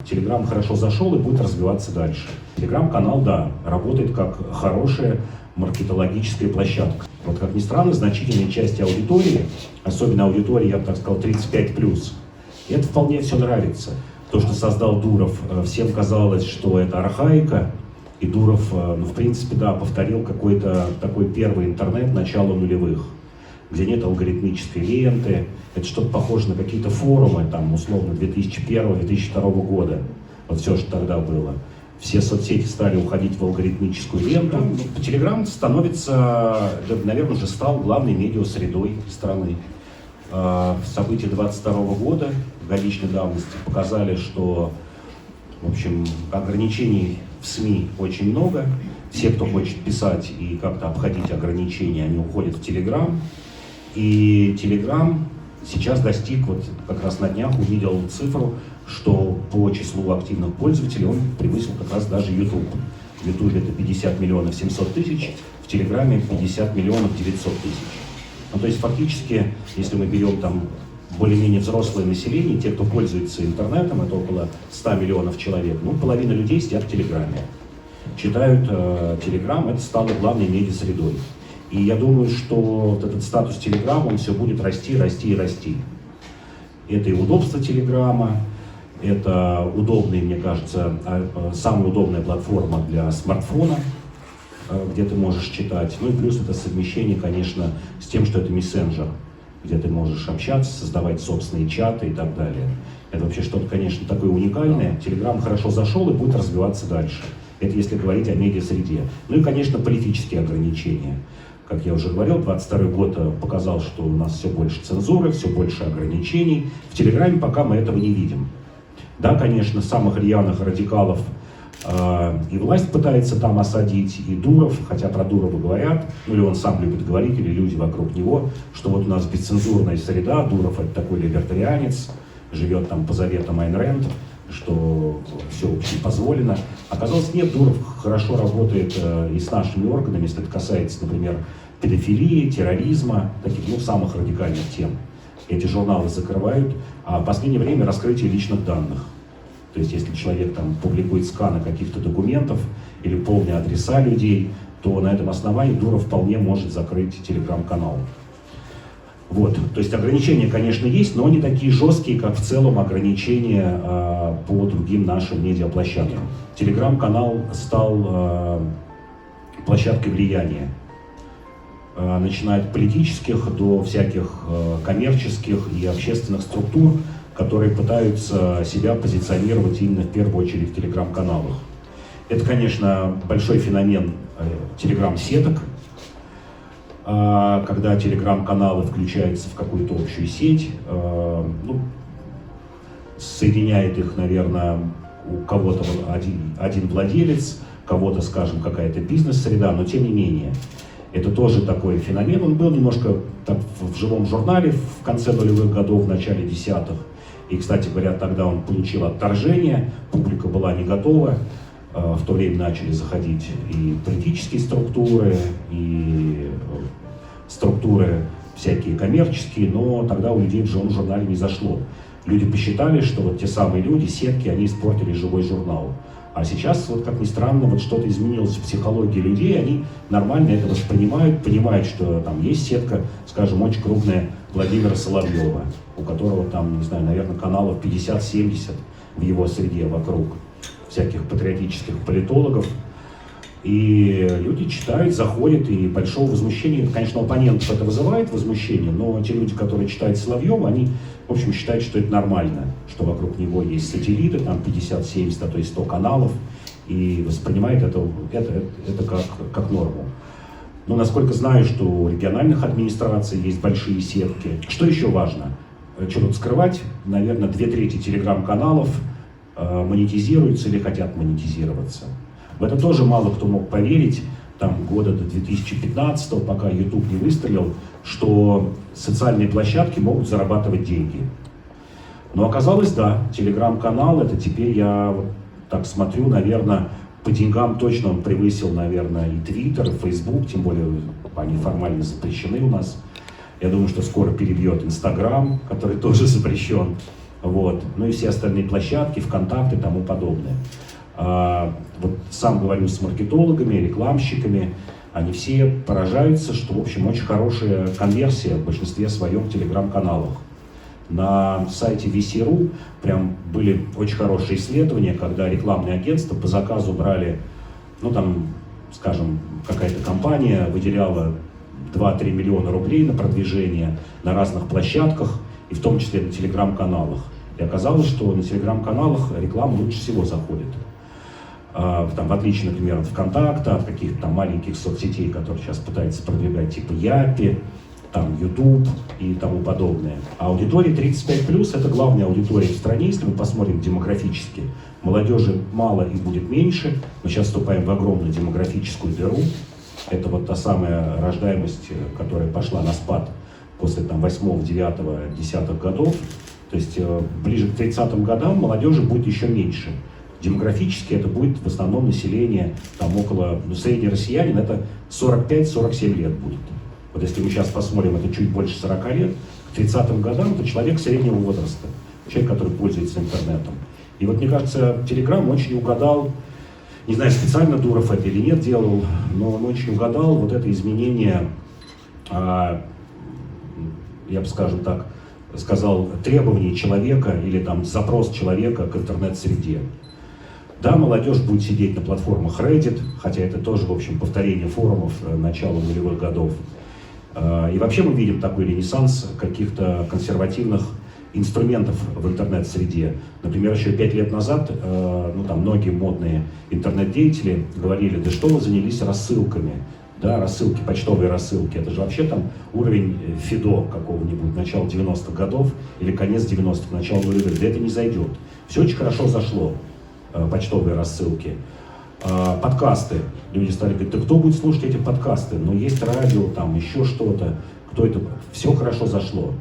Телеграм хорошо зашел и будет развиваться дальше. Телеграм-канал, да, работает как хорошая маркетологическая площадка. Вот как ни странно, значительной части аудитории, особенно аудитории, я бы так сказал, 35+, это вполне все нравится. То, что создал Дуров, всем казалось, что это архаика, и Дуров, ну, в принципе, да, повторил какой-то такой первый интернет начала нулевых, где нет алгоритмической ленты. Это что-то похоже на какие-то форумы, там, условно, 2001-2002 года. Вот все, что тогда было. Все соцсети стали уходить в алгоритмическую ленту. Телеграм становится, наверное, уже стал главной медиасредой страны. События 22 года, годичной давности, показали, что, в общем, ограничений в СМИ очень много. Все, кто хочет писать и как-то обходить ограничения, они уходят в Телеграм. И Телеграм сейчас достиг, вот как раз на днях увидел цифру, что по числу активных пользователей он превысил как раз даже YouTube. В YouTube это 50 миллионов 700 тысяч, в Телеграме 50 миллионов 900 тысяч. Ну, то есть фактически, если мы берем там более-менее взрослое население, те, кто пользуется интернетом, это около 100 миллионов человек, ну, половина людей сидят в Телеграме. Читают Телеграм, это стало главной медиасредой. И я думаю, что вот этот статус Телеграма, он все будет расти, расти и расти. Это и удобство Телеграма, это удобная, мне кажется, самая удобная платформа для смартфона, где ты можешь читать. Ну и плюс это совмещение, конечно, с тем, что это мессенджер, где ты можешь общаться, создавать собственные чаты и так далее. Это вообще что-то, конечно, такое уникальное. Телеграм хорошо зашел и будет развиваться дальше. Это если говорить о медиасреде. Ну и, конечно, политические ограничения. Как я уже говорил, 22 год показал, что у нас все больше цензуры, все больше ограничений. В Телеграме пока мы этого не видим. Да, конечно, самых рьяных радикалов и власть пытается там осадить, и Дуров, хотя про Дурова говорят, ну или он сам любит говорить, или люди вокруг него, что вот у нас бесцензурная среда, Дуров это такой либертарианец, живет там по заветам Айн Рэнд, что все вообще позволено. Оказалось, нет, Дуров хорошо работает и с нашими органами, если это касается, например, педофилии, терроризма, таких, ну, самых радикальных тем. Эти журналы закрывают, а в последнее время раскрытие личных данных. То есть, если человек там публикует сканы каких-то документов или полные адреса людей, то на этом основании Дуров вполне может закрыть телеграм-канал. Вот. То есть ограничения, конечно, есть, но не такие жесткие, как в целом ограничения по другим нашим медиаплощадкам. Телеграм-канал стал площадкой влияния, начиная от политических до всяких коммерческих и общественных структур, которые пытаются себя позиционировать именно в первую очередь в телеграм-каналах. Это, конечно, большой феномен телеграм-сеток, когда телеграм-каналы включаются в какую-то общую сеть, ну, соединяет их, наверное, у кого-то один владелец, кого-то, скажем, какая-то бизнес-среда, но тем не менее. Это тоже такой феномен. Он был немножко так, в живом журнале в конце нулевых годов, в начале десятых. И, кстати говоря, тогда он получил отторжение, публика была не готова. В то время начали заходить и политические структуры, и структуры всякие коммерческие, но тогда у людей в живом журнале не зашло. Люди посчитали, что вот те самые люди, сетки, они испортили живой журнал. А сейчас, вот как ни странно, вот что-то изменилось в психологии людей, они нормально это воспринимают, понимают, что там есть сетка, скажем, очень крупная Владимира Соловьева, у которого там, не знаю, наверное, каналов 50-70 в его среде вокруг всяких патриотических политологов. И люди читают, заходят, и большого возмущения, конечно, у оппонентов это вызывает возмущение, но те люди, которые читают Соловьева, они, в общем, считают, что это нормально, что вокруг него есть сателлиты, там 50-70, а то есть 100 каналов, и воспринимают это как норму. Но насколько знаю, что у региональных администраций есть большие сетки. Что еще важно? Что тут скрывать? Наверное, 2/3 телеграм-каналов монетизируются или хотят монетизироваться. В это тоже мало кто мог поверить, там, года до 2015, пока YouTube не выстрелил, что социальные площадки могут зарабатывать деньги. Но оказалось, да, телеграм-канал, это теперь я вот так смотрю, наверное, по деньгам точно он превысил, наверное, и Twitter, и Facebook, тем более они формально запрещены у нас. Я думаю, что скоро перебьет Instagram, который тоже запрещен. вот, ну и все остальные площадки, ВКонтакте и тому подобное. Вот сам говорю с маркетологами, рекламщиками, они все поражаются, что, в общем, очень хорошая конверсия в большинстве своем в телеграм-каналах. На сайте VC.ru прям были очень хорошие исследования, когда рекламные агентства по заказу брали, ну там, скажем, какая-то компания выделяла 2-3 миллиона рублей на продвижение на разных площадках, и в том числе на телеграм-каналах. И оказалось, что на телеграм-каналах реклама лучше всего заходит. Там, в отличие, например, от ВКонтакта, от каких-то там маленьких соцсетей, которые сейчас пытаются продвигать, типа Япи, там, YouTube и тому подобное. А аудитория 35+, это главная аудитория в стране, если мы посмотрим демографически. Молодежи мало и будет меньше. Мы сейчас вступаем в огромную демографическую дыру. Это вот та самая рождаемость, которая пошла на спад после там 8, 9, 10 годов. То есть ближе к 30-м годам молодежи будет еще меньше. Демографически это будет в основном население там около, ну, средний россиянин это 45-47 лет будет. Вот если мы сейчас посмотрим, это чуть больше 40 лет, к 30-м годам это человек среднего возраста, человек, который пользуется интернетом. И вот мне кажется, Telegram очень угадал, не знаю, специально Дуров это или нет делал, но он очень угадал вот это изменение, я бы, скажем так, сказал, требований человека или там запрос человека к интернет-среде. Да, молодежь будет сидеть на платформах Reddit, хотя это тоже, в общем, повторение форумов начала нулевых годов. И вообще мы видим такой ренессанс каких-то консервативных инструментов в интернет-среде. Например, еще 5 лет назад, ну, там, многие модные интернет-деятели говорили, да что вы занялись рассылками, да, рассылки, почтовые рассылки, это же вообще там уровень ФИДО какого-нибудь, начала 90-х годов или конец 90-х, начало нулевых, да это не зайдет. Все очень хорошо зашло. Почтовые рассылки, подкасты. Люди стали говорить, да кто будет слушать эти подкасты? Ну, есть радио, там еще что-то. Кто это? Все хорошо зашло.